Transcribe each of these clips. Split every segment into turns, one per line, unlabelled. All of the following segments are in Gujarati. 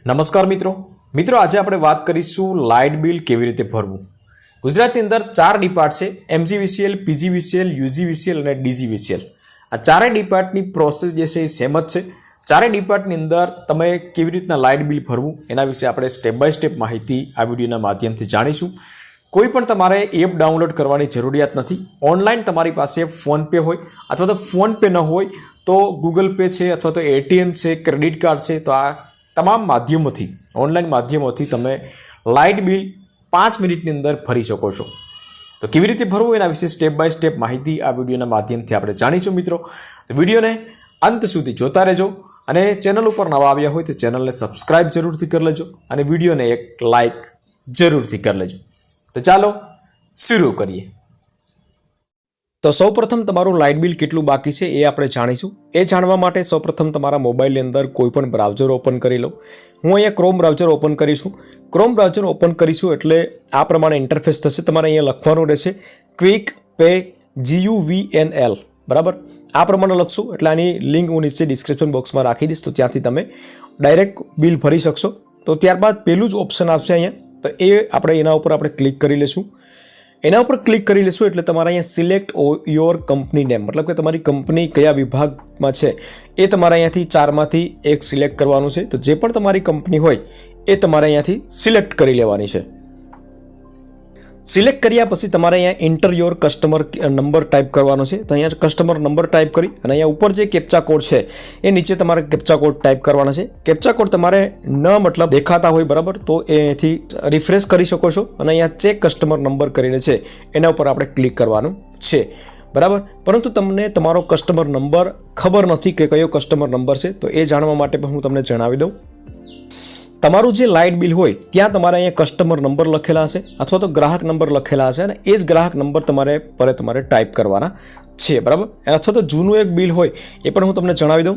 નમસ્કાર મિત્રો આજે આપણે વાત કરીશું લાઇટ બિલ કેવી રીતે ભરવું। ગુજરાતની અંદર 4 ડિપાર્ટ છે, MGVCL, PGVCL, UGVCL અને DGVCL। આ ચારે ડિપાર્ટની પ્રોસેસ જે છે એ સેમ જ છે। ચારે ડિપાર્ટની અંદર તમે કેવી રીતના લાઇટ બિલ ભરવું એના વિશે આપણે સ્ટેપ બાય સ્ટેપ માહિતી આ વિડીયોના માધ્યમથી જાણીશું। કોઈ પણ તમારે એપ ડાઉનલોડ કરવાની જરૂરિયાત નથી। ઓનલાઈન તમારી પાસે ફોનપે હોય અથવા તો ફોનપે ન હોય તો ગૂગલ પે છે અથવા તો ATM છે, ક્રેડિટ કાર્ડ છે, તો આ તમામ માધ્યમોથી ઓનલાઈન માધ્યમોથી તમે લાઇટ બિલ 5 મિનિટની અંદર ભરી શકો છો। તો કેવી રીતે ભરવું એના વિશે સ્ટેપ બાય સ્ટેપ માહિતી આ વિડીયોના માધ્યમથી આપણે જાણીશું। મિત્રો તો વિડીયોને અંત સુધી જોતા રહેજો અને ચેનલ ઉપર નવા આવ્યા હોય તો ચેનલને સબસ્ક્રાઇબ જરૂરથી કરી લેજો અને વિડીયોને એક લાઇક જરૂરથી કરી લેજો। તો ચાલો શરૂ કરીએ। તો સૌપ્રથમ તમારું લાઇટ બિલ કેટલું બાકી છે એ આપણે જાણીશું। એ જાણવા માટે સૌપ્રથમ તમારા મોબાઈલની અંદર કોઈ પણ બ્રાઉઝર ઓપન કરી લો। હું અહીંયા ક્રોમ બ્રાઉઝર ઓપન કરીશું। ક્રોમ બ્રાઉઝર ઓપન કરીશું એટલે આ પ્રમાણે ઇન્ટરફેસ થશે। તમારે અહીંયા લખવાનું રહેશે ક્વિક પે GUVNL, બરાબર। આ પ્રમાણે લખશું એટલે આની લિંક હું નીચે ડિસ્ક્રિપ્શન બોક્સમાં રાખી દઈશ, તો ત્યાંથી તમે ડાયરેક્ટ બિલ ભરી શકશો। તો ત્યારબાદ પેલું જ ઓપ્શન આવશે અહીંયા, તો એ આપણે એના ઉપર આપણે ક્લિક કરી લઈશું। એના ઉપર ક્લિક કરી લેશું એટલે તમારે અહીંયા સિલેક્ટ યોર કંપની નેમ, મતલબ કે તમારી કંપની કયા વિભાગમાં છે એ તમારે અહીંયાથી 4માંથી એક સિલેક્ટ કરવાનું છે। તો જે પણ તમારી કંપની હોય એ તમારે અહીંયાથી સિલેક્ટ કરી લેવાની છે। સિલેક્ટ કર્યા પછી તમારે અહીંયા enter your customer number type કરવાનો છે। તો અહીંયા કસ્ટમર નંબર ટાઈપ કરી અને અહીંયા ઉપર જે કેપ્ચા કોડ છે એ નીચે તમારે કેપ્ચા કોડ ટાઈપ કરવાના છે। કેપ્ચા કોડ તમારે ન મતલબ દેખાતા હોય, બરાબર, તો એથી રિફ્રેશ કરી શકો છો અને અહીંયા ચેક કસ્ટમર નંબર કરીને છે એના ઉપર આપણે ક્લિક કરવાનું છે, બરાબર। પરંતુ તમને તમારો કસ્ટમર નંબર ખબર નથી કે કયો કસ્ટમર નંબર છે, તો એ જાણવા માટે પણ હું તમને જણાવી દઉં। તમારું જે લાઇટ બિલ હોય ત્યાં તમારે અહીંયા કસ્ટમર નંબર લખેલા હશે અથવા તો ગ્રાહક નંબર લખેલા હશે અને એ જ ગ્રાહક નંબર તમારે ટાઈપ કરવાના છે, બરાબર। અથવા તો જૂનું એક બિલ હોય એ પણ હું તમને જણાવી દઉં।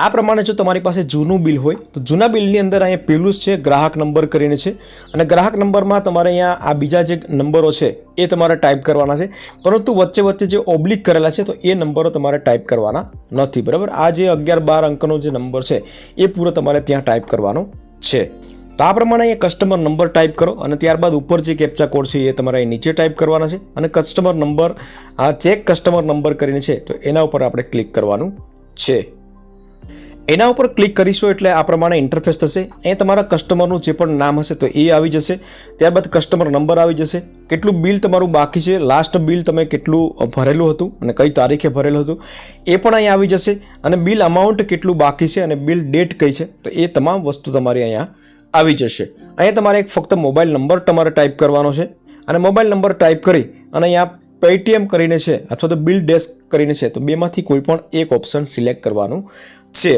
આ પ્રમાણે જો તમારી પાસે જૂનું બિલ હોય તો જૂના બિલની અંદર અહીંયા પેલું જ છે ગ્રાહક નંબર કરીને છે અને ગ્રાહક નંબરમાં તમારે અહીંયા આ બીજા જે નંબરો છે એ તમારે ટાઈપ કરવાના છે, પરંતુ વચ્ચે વચ્ચે જે ઓબ્લિક કરેલા છે તો એ નંબરો તમારે ટાઈપ કરવાના નથી, બરાબર। આ જે 11-12 અંકનો જે નંબર છે એ પૂરો તમારે ત્યાં ટાઈપ કરવાનો છે। તો આ પ્રમાણે અહીંયા કસ્ટમર નંબર ટાઈપ કરો અને ત્યારબાદ ઉપર જે કેપ્ચા કોડ છે એ તમારે નીચે ટાઈપ કરવાના છે અને કસ્ટમર નંબર આ ચેક કસ્ટમર નંબર કરીને છે તો એના ઉપર આપણે ક્લિક કરવાનું છે। એના ઉપર ક્લિક કરીશું એટલે આ પ્રમાણે ઇન્ટરફેસ થશે। અહીંયા તમારા કસ્ટમરનું જે પણ નામ હશે તો એ આવી જશે, ત્યારબાદ કસ્ટમર નંબર આવી જશે, કેટલું બિલ તમારું બાકી છે, લાસ્ટ બિલ તમે કેટલું ભરેલું હતું અને કઈ તારીખે ભરેલું હતું એ પણ અહીંયા આવી જશે અને બિલ અમાઉન્ટ કેટલું બાકી છે અને બિલ ડેટ કઈ છે તો એ તમામ વસ્તુ તમારી અહીંયા આવી જશે। અહીંયા તમારે એક ફક્ત મોબાઈલ નંબર તમારે ટાઈપ કરવાનો છે અને મોબાઈલ નંબર ટાઈપ કરી અને અહીંયા પેટીએમ કરીને છે અથવા તો બિલ ડેસ્ક કરીને છે, તો બેમાંથી કોઈ પણ એક ઓપ્શન સિલેક્ટ કરવાનું છે।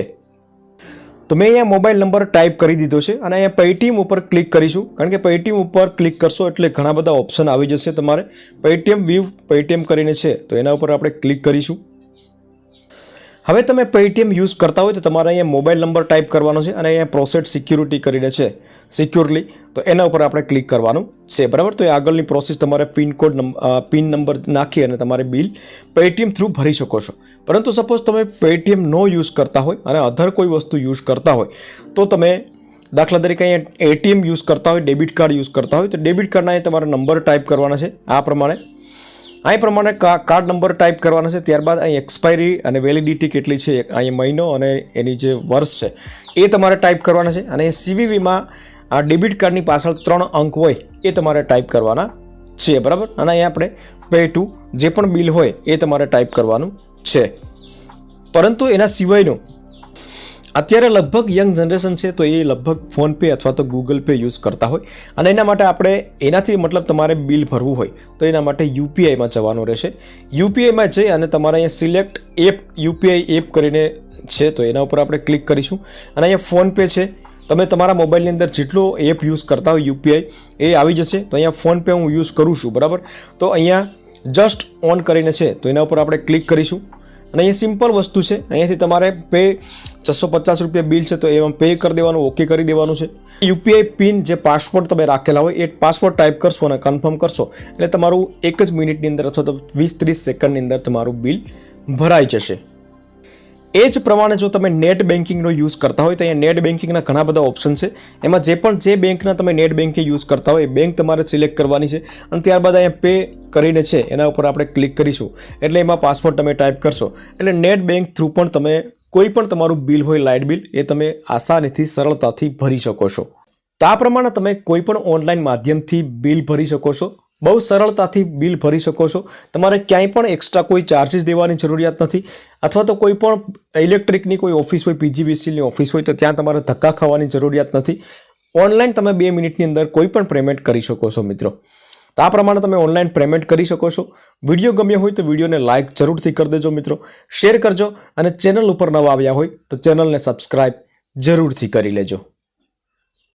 તો મેં અહીંયા મોબાઈલ નંબર ટાઈપ કરી દીધો છે અને અહીંયા પેટીએમ ઉપર ક્લિક કરીશું, કારણ કે પેટીએમ ઉપર ક્લિક કરશો એટલે ઘણા બધા ઓપ્શન આવી જશે તમારે। પેટીએમ વ્યૂ પેટીએમ કરીને છે તો એના ઉપર આપણે ક્લિક કરીશું। હવે તમે પેટીએમ યુઝ કરતા હોય તો તમારે અહીંયા મોબાઈલ નંબર ટાઈપ કરવાનો છે અને અહીંયા પ્રોસેસ સિક્યુરિટી કરીને છે સિક્યોરલી, તો એના ઉપર આપણે ક્લિક કરવાનું છે, બરાબર। તો એ આગળની પ્રોસેસ તમારે પિન નંબર નાખી અને તમારે બિલ પેટીએમ થ્રુ ભરી શકો છો। પરંતુ સપોઝ તમે પેટીએમ નો યુઝ કરતા હોય અને અધર કોઈ વસ્તુ યુઝ કરતા હોય તો તમે દાખલા તરીકે અહીંયા ATM યુઝ કરતા હોય, ડેબિટ કાર્ડ યુઝ કરતા હોય તો ડેબિટ કાર્ડના તમારે નંબર ટાઈપ કરવાના છે આ પ્રમાણે કાર્ડ નંબર ટાઈપ કરવાના છે। ત્યારબાદ અહીં એક્સપાયરી અને વેલિડિટી કેટલી છે, અહીંયા મહિનો અને એની જે વર્ષ છે એ તમારે ટાઈપ કરવાના છે અને CVVમાં આ ડેબિટ કાર્ડની પાછળ 3 અંક હોય એ તમારે ટાઈપ કરવાના છે, બરાબર। અને અહીંયા આપણે પે ટુ જે પણ બિલ હોય એ તમારે ટાઈપ કરવાનું છે। પરંતુ એના સિવાયનું અત્યારે લગભગ યંગ જનરેશન છે તો એ લગભગ ફોનપે અથવા તો ગૂગલ પે યુઝ કરતા હોય અને એના માટે આપણે એનાથી મતલબ તમારે બિલ ભરવું હોય તો એના માટે UPIમાં જવાનું રહેશે। UPIમાં જઈ અને તમારે અહીંયા સિલેક્ટ એપ UPI એપ કરીને છે તો એના ઉપર આપણે ક્લિક કરીશું અને અહીંયા ફોનપે છે, તમે તમારા મોબાઈલની અંદર જેટલો એપ યુઝ કરતા હોય UPI એ આવી જશે। તો અહીંયા ફોનપે હું યુઝ કરું છું, બરાબર। તો અહીંયા જસ્ટ ઓન કરીને છે તો એના ઉપર આપણે ક્લિક કરીશું અને અહીંયા સિમ્પલ વસ્તુ છે, અહીંયાથી તમારે પે 650 રૂપિયા બિલ છે તો એમાં પે કરી દેવાનું, ઓકે કરી દેવાનું છે। UPI પિન જે પાસવર્ડ તમે રાખેલા હોય એ પાસવર્ડ ટાઈપ કરશો અને કન્ફર્મ કરશો એટલે તમારું 1 જ મિનિટની અંદર અથવા તો 20-30 સેકન્ડની અંદર તમારું બિલ ભરાઈ જશે। એ જ પ્રમાણે જો તમે નેટ બેન્કિંગનો યુઝ કરતા હોય તો અહીંયા નેટ બેન્કિંગના ઘણા બધા ઓપ્શન છે. એમાં જે બેંકના તમે નેટ બેન્કિંગ યુઝ કરતા હોય એ બેંક તમારે સિલેક્ટ કરવાની છે અને ત્યારબાદ અહીંયા પે કરીને છે એના ઉપર આપણે ક્લિક કરીશું એટલે એમાં પાસવર્ડ તમે ટાઈપ કરશો એટલે નેટ બેન્ક થ્રુ પણ તમે કોઈ પણ તમારું બિલ હોય લાઇટ બિલ એ તમે આસાનીથી સરળતાથી ભરી શકો છો. તો આ પ્રમાણે તમે કોઈ પણ ઓનલાઈન માધ્યમથી બિલ ભરી શકો છો. બહુ સરળતાથી બિલ ભરી શકો છો. તમારે ક્યાંય પણ એક્સ્ટ્રા કોઈ ચાર્જીસ દેવાની જરૂરિયાત નથી અથવા તો કોઈ પણ ઇલેક્ટ્રિકની કોઈ ઓફિસ હોય પીજીવીસીએલની ઓફિસ હોય તો ત્યાં તમારે ધક્કા ખાવાની જરૂરિયાત નથી. ઓનલાઈન તમે 2 મિનિટની અંદર કોઈ પણ પેમેન્ટ કરી શકો છો મિત્રો. તો આ પ્રમાણે તમે ઓનલાઈન પેમેન્ટ કરી શકો છો. વિડીયો ગમ્યો હોય તો વિડીયોને લાઇક જરૂરથી કરી દેજો મિત્રો, શેર કરજો અને ચેનલ ઉપર નવા આવ્યા હોય તો ચેનલને સબસ્ક્રાઇબ જરૂરથી કરી લેજો.